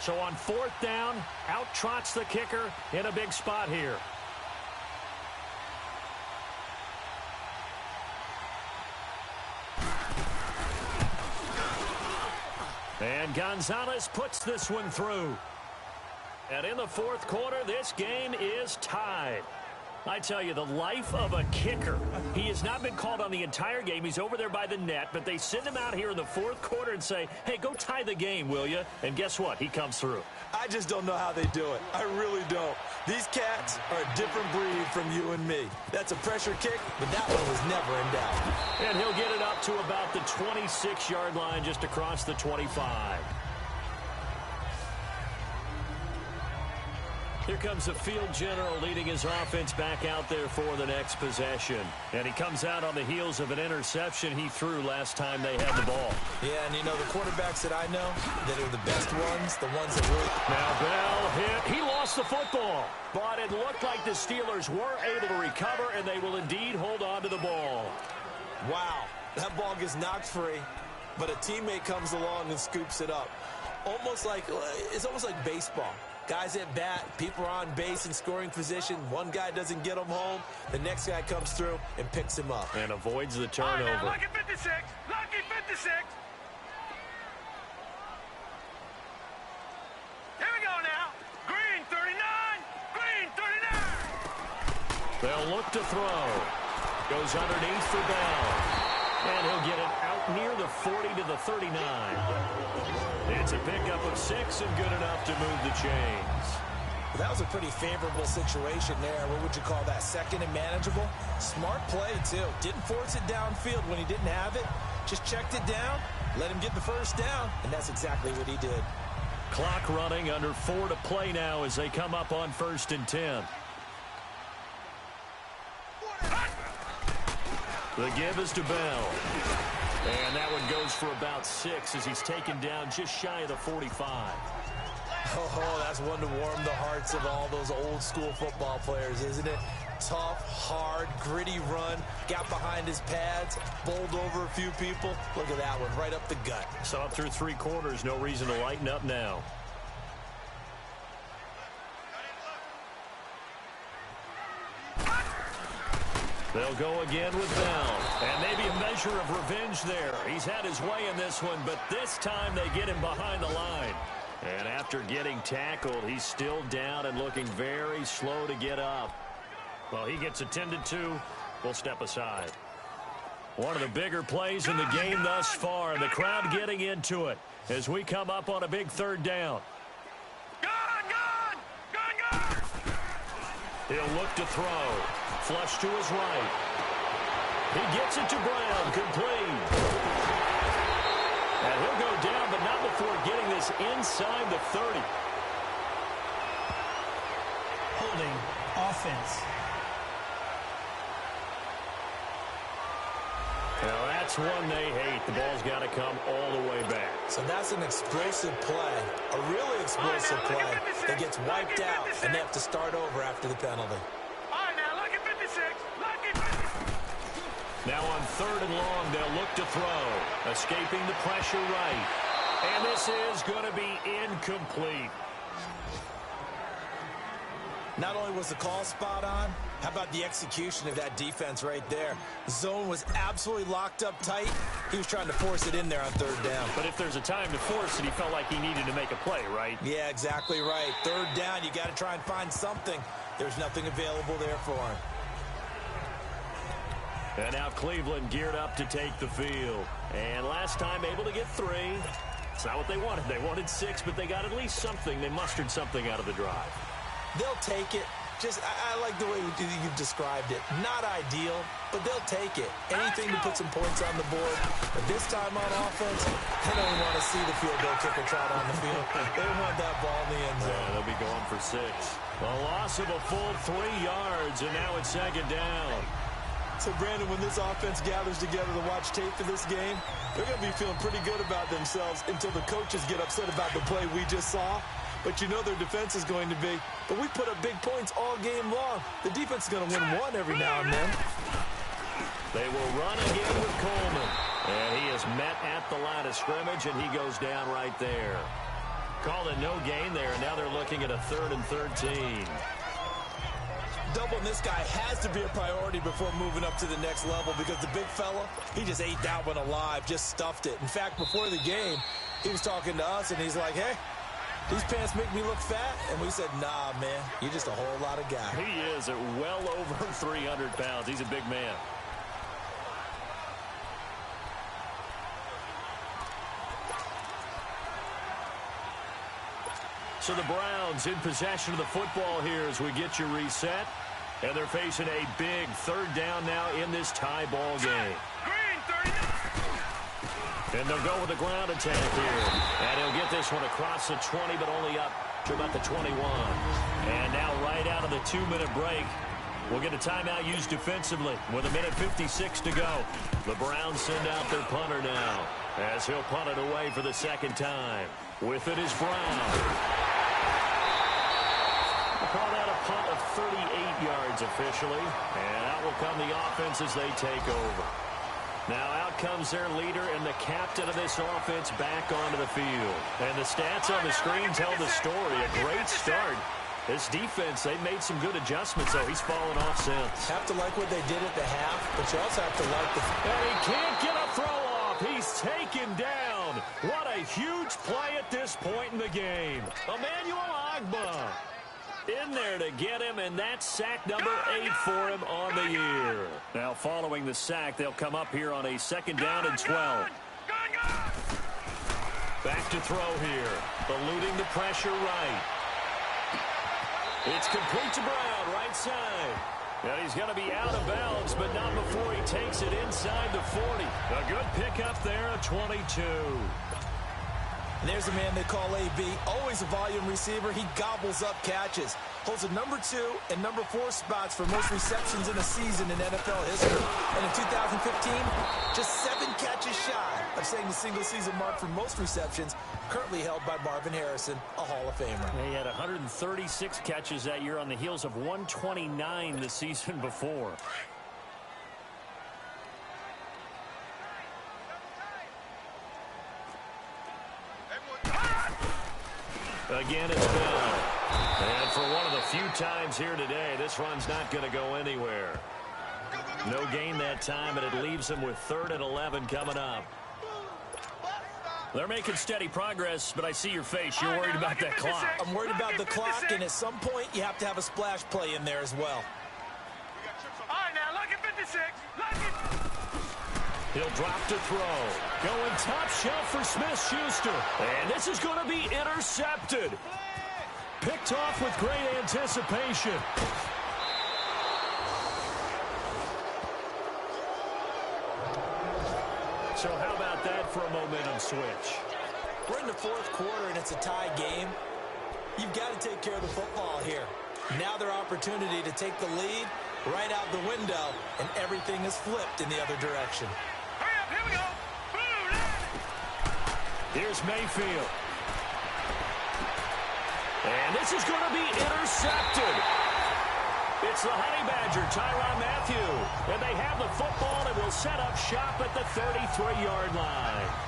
So on 4th down, out trots the kicker in a big spot here. And Gonzalez puts this one through. And in the 4th quarter, this game is tied. I tell you, the life of a kicker. He has not been called on the entire game. He's over there by the net, but they send him out here in the 4th quarter and say, hey, go tie the game, will you? And guess what? He comes through. I just don't know how they do it. I really don't. These cats are a different breed from you and me. That's a pressure kick, but that one was never in doubt. And he'll get it up to about the 26-yard line just across the 25. Here comes the field general leading his offense back out there for the next possession. And he comes out on the heels of an interception he threw last time they had the ball. Yeah, and you know, the quarterbacks that I know that are the best ones, the ones that really... Now Bell hit. He lost gets the football. But it looked like the Steelers were able to recover, and they will indeed hold on to the ball. Wow, that ball gets knocked free, but a teammate comes along and scoops it up. It's almost like baseball. Guys at bat, people are on base in scoring position. One guy doesn't get him home. The next guy comes through and picks him up. And avoids the turnover. All right, now, lucky 56. Lucky 56. Here we go now. Green 39. Green 39. They'll look to throw. Goes underneath for Bell. And he'll get it out near the 40 to the 39. It's a pickup of 6 and good enough to move the chains. That was a pretty favorable situation there. What would you call that? Second and manageable? Smart play, too. Didn't force it downfield when he didn't have it. Just checked it down, let him get the first down, and that's exactly what he did. Clock running, under 4 to play now as they come up on 1st and 10. The give is to Bell. And that one goes for about 6 as he's taken down just shy of the 45. Oh, that's one to warm the hearts of all those old school football players, isn't it? Tough, hard, gritty run. Got behind his pads, bowled over a few people. Look at that one, right up the gut. So up through 3 quarters, no reason to lighten up now. They'll go again with Bell. And maybe a measure of revenge there. He's had his way in this one, but this time they get him behind the line. And after getting tackled, he's still down and looking very slow to get up. Well, he gets attended to. We'll step aside. One of the bigger plays in the game thus far, and the crowd getting into it as we come up on a big 3rd down. He'll look to throw. Flush to his right. He gets it to Brown, complete. And he'll go down, but not before getting this inside the 30. Holding offense. Now that's one they hate. The ball's got to come all the way back. So that's an explosive play, a really explosive play that gets wiped out, and they have to start over after the penalty. Now on 3rd and long, they'll look to throw. Escaping the pressure right. And this is going to be incomplete. Not only was the call spot on, how about the execution of that defense right there? The zone was absolutely locked up tight. He was trying to force it in there on 3rd down. But if there's a time to force it, he felt like he needed to make a play, right? Yeah, exactly right. 3rd down, you got to try and find something. There's nothing available there for him. And now Cleveland geared up to take the field. And last time able to get 3. It's not what they wanted. They wanted 6, but they got at least something. They mustered something out of the drive. They'll take it. I like the way you've described it. Not ideal, but they'll take it. Anything to put some points on the board. But this time on offense, they don't want to see the field goal kicker trot on the field. They want that ball in the end zone. Yeah, they'll be going for 6. A loss of a full 3 yards, and now it's 2nd down. So, Brandon, when this offense gathers together to watch tape for this game, they're going to be feeling pretty good about themselves until the coaches get upset about the play we just saw. But you know their defense is going to be, but we put up big points all game long. The defense is going to win one every now and then. They will run again with Coleman. And he is met at the line of scrimmage, and he goes down right there. Called a no gain there, and now they're looking at a 3rd and 13. Doubling this guy has to be a priority before moving up to the next level because the big fella, he just ate that one alive, just stuffed it. In fact, before the game, he was talking to us, and he's like, hey, these pants make me look fat. And we said, nah, man, you're just a whole lot of guy. He is at well over 300 pounds. He's a big man. So the Browns in possession of the football here as we get you reset. And they're facing a big 3rd down now in this tie ball game. And they'll go with a ground attack here. And he'll get this one across the 20, but only up to about the 21. And now right out of the 2-minute break, we'll get a timeout used defensively with 1:56 to go. The Browns send out their punter now as he'll punt it away for the 2nd time. With it is Brown. punt of 38 yards officially. And out will come the offense as they take over. Now out comes their leader and the captain of this offense back onto the field. And the stats on the screen tell the story. A great start. This defense, they made some good adjustments, though. He's fallen off since. Have to like what they did at the half, but you also have to like the... And he can't get a throw off. He's taken down. What a huge play at this point in the game. Emmanuel Agba in there to get him, and that's sack number 8 for him on the year. Now, following the sack, they'll come up here on a 2nd down and 12. Back to throw here. Eluding the pressure right. It's complete to Brown, right side. And he's going to be out of bounds, but not before he takes it inside the 40. A good pickup there at 22. And there's a man they call AB, always a volume receiver. He gobbles up catches. Holds a number 2 and number 4 spots for most receptions in a season in NFL history. And in 2015, just 7 catches shy of setting the single-season mark for most receptions, currently held by Marvin Harrison, a Hall of Famer. He had 136 catches that year on the heels of 129 the season before. Again, it's Bell. And for one of the few times here today, this run's not going to go anywhere. No gain that time, and it leaves them with 3rd and 11 coming up. They're making steady progress, but I see your face. You're worried about that clock. I'm worried about the clock, and at some point, you have to have a splash play in there as well. All right, now, look at 56. Look at... He'll drop to throw. Going top shelf for Smith-Schuster. And this is going to be intercepted. Picked off with great anticipation. So how about that for a momentum switch? We're in the 4th quarter, and it's a tie game. You've got to take care of the football here. Now their opportunity to take the lead right out the window, and everything is flipped in the other direction. Here we go. Here's Mayfield. And this is going to be intercepted. It's the Honey Badger, Tyrann Mathieu. And they have the football and will set up shop at the 33-yard line.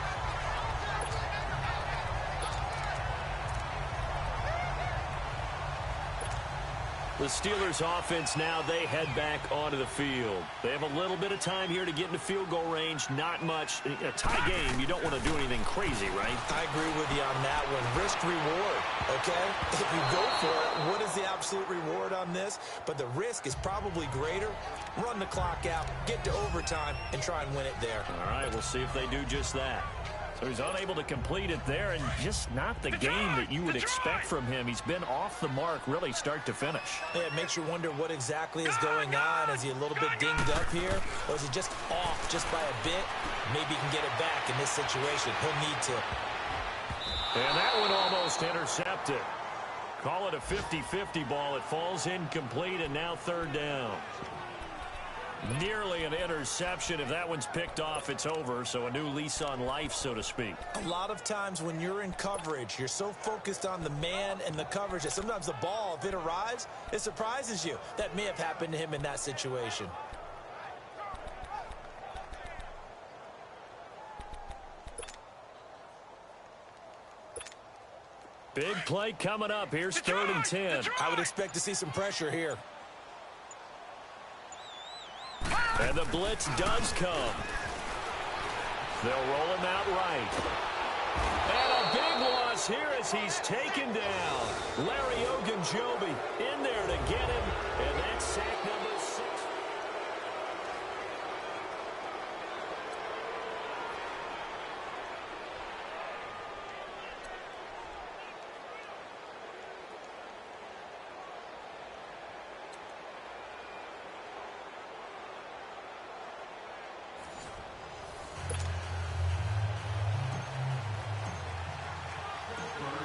The Steelers offense now, they head back onto the field. They have a little bit of time here to get into field goal range. Not much. In a tie game, you don't want to do anything crazy, right? I agree with you on that one. Risk-reward, okay? If you go for it, what is the absolute reward on this? But the risk is probably greater. Run the clock out, get to overtime, and try and win it there. All right, we'll see if they do just that. So he's unable to complete it there, and just not the game that you would expect from him. He's been off the mark, really, start to finish. Yeah, it makes you wonder what exactly is going on. Is he a little bit dinged up here, or is he just off just by a bit? Maybe he can get it back in this situation. He'll need to. And that one almost intercepted. Call it a 50-50 ball. It falls incomplete, and now 3rd down. Nearly an interception. If that one's picked off, it's over. So a new lease on life, so to speak. A lot of times when you're in coverage, you're so focused on the man and the coverage that sometimes the ball, if it arrives, it surprises you. That may have happened to him in that situation. Big play coming up. Here's 3rd and 10. I would expect to see some pressure here. And the blitz does come. They'll roll him out right. And a big loss here as he's taken down. Larry Ogunjobi in there to get him. And that's sack number 6.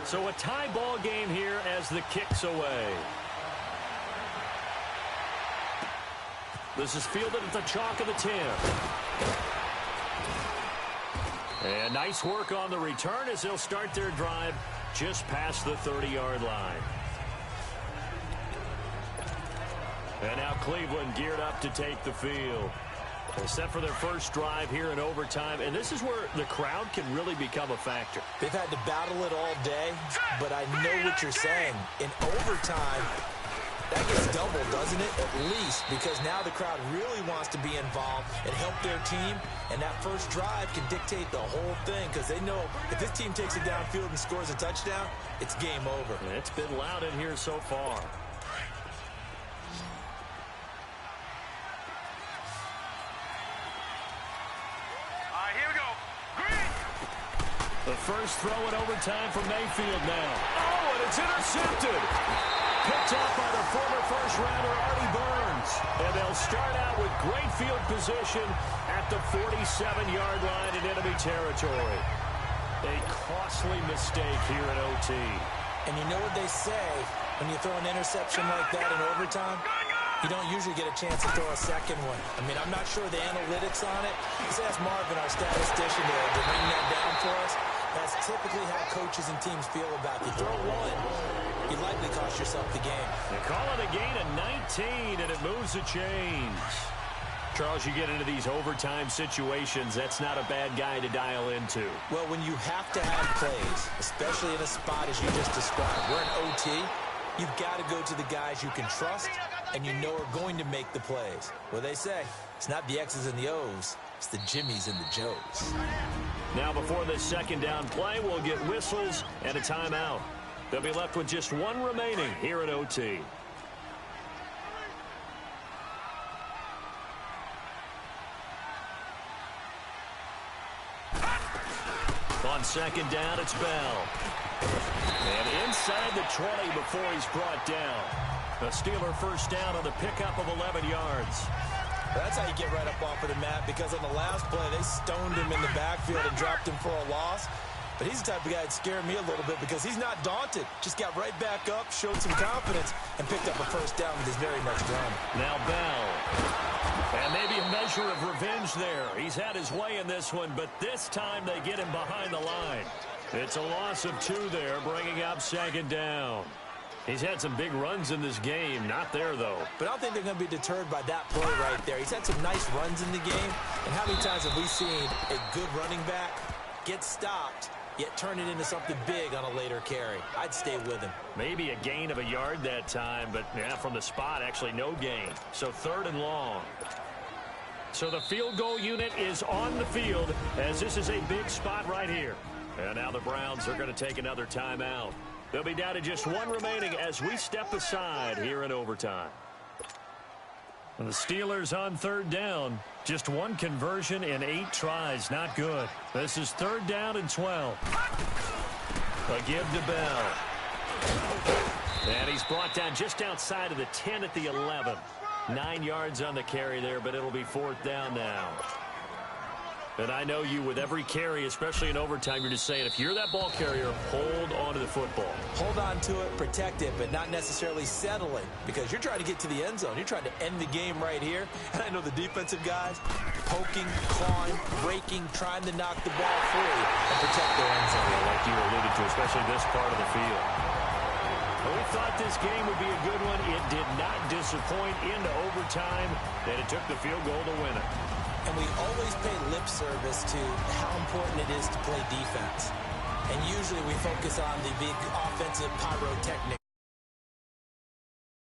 So a tie ball game here as the kick's away. This is fielded at the chalk of the 10. And nice work on the return as they'll start their drive just past the 30-yard line. And now Cleveland geared up to take the field. Set for their first drive here in overtime, and this is where the crowd can really become a factor. They've had to battle it all day, but I know what you're saying. In overtime, that gets doubled, doesn't it? At least, because now the crowd really wants to be involved and help their team, and that first drive can dictate the whole thing because they know if this team takes it downfield and scores a touchdown, it's game over. And it's been loud in here so far. The first throw in overtime for Mayfield now. Oh, and it's intercepted. Picked up by the former first-rounder Artie Burns. And they'll start out with great field position at the 47-yard line in enemy territory. A costly mistake here in OT. And you know what they say when you throw an interception like that in overtime? You don't usually get a chance to throw a second one. I mean, I'm not sure the analytics on it. Let's ask Marvin, our statistician, to bring that down for us. That's typically how coaches and teams feel about you. Throw one, you likely cost yourself the game. They call it a gain of 19, and it moves the chains. Charles, you get into these overtime situations, that's not a bad guy to dial into. Well, when you have to have plays, especially in a spot as you just described, we're in OT, you've got to go to the guys you can trust and you know are going to make the plays. Well, they say it's not the X's and the O's, it's the Jimmies and the Joes. Now, before this second down play, we'll get whistles and a timeout. They'll be left with just one remaining here at OT. On second down, it's Bell. And inside the 20 before he's brought down. The Steeler first down on the pickup of 11 yards. That's how you get right up off of the mat, because on the last play, they stoned him in the backfield and dropped him for a loss. But he's the type of guy that scared me a little bit because he's not daunted. Just got right back up, showed some confidence, and picked up a first down with his very next run. Now Bell. And maybe a measure of revenge there. He's had his way in this one, but this time they get him behind the line. It's a loss of 2 there, bringing up second down. He's had some big runs in this game. Not there, though. But I don't think they're going to be deterred by that play right there. He's had some nice runs in the game. And how many times have we seen a good running back get stopped, yet turn it into something big on a later carry? I'd stay with him. Maybe a gain of a yard that time, but yeah, from the spot, actually no gain. So 3rd and long. So the field goal unit is on the field as this is a big spot right here. And now the Browns are going to take another timeout. They'll be down to just 1 remaining as we step aside here in overtime. And the Steelers on 3rd down. Just 1 conversion in 8 tries. Not good. This is 3rd down and 12. A give to Bell. And he's brought down just outside of the 10 at the 11. 9 yards on the carry there, but it'll be 4th down now. And I know you, with every carry, especially in overtime, you're just saying, if you're that ball carrier, hold on to the football. Hold on to it, protect it, but not necessarily settle it, because you're trying to get to the end zone. You're trying to end the game right here. And I know the defensive guys poking, clawing, breaking, trying to knock the ball free and protect their end zone. Like you alluded to, especially this part of the field. Well, we thought this game would be a good one. It did not disappoint into overtime, and it took the field goal to win it. And we always pay lip service to how important it is to play defense. And usually we focus on the big offensive pyrotechnic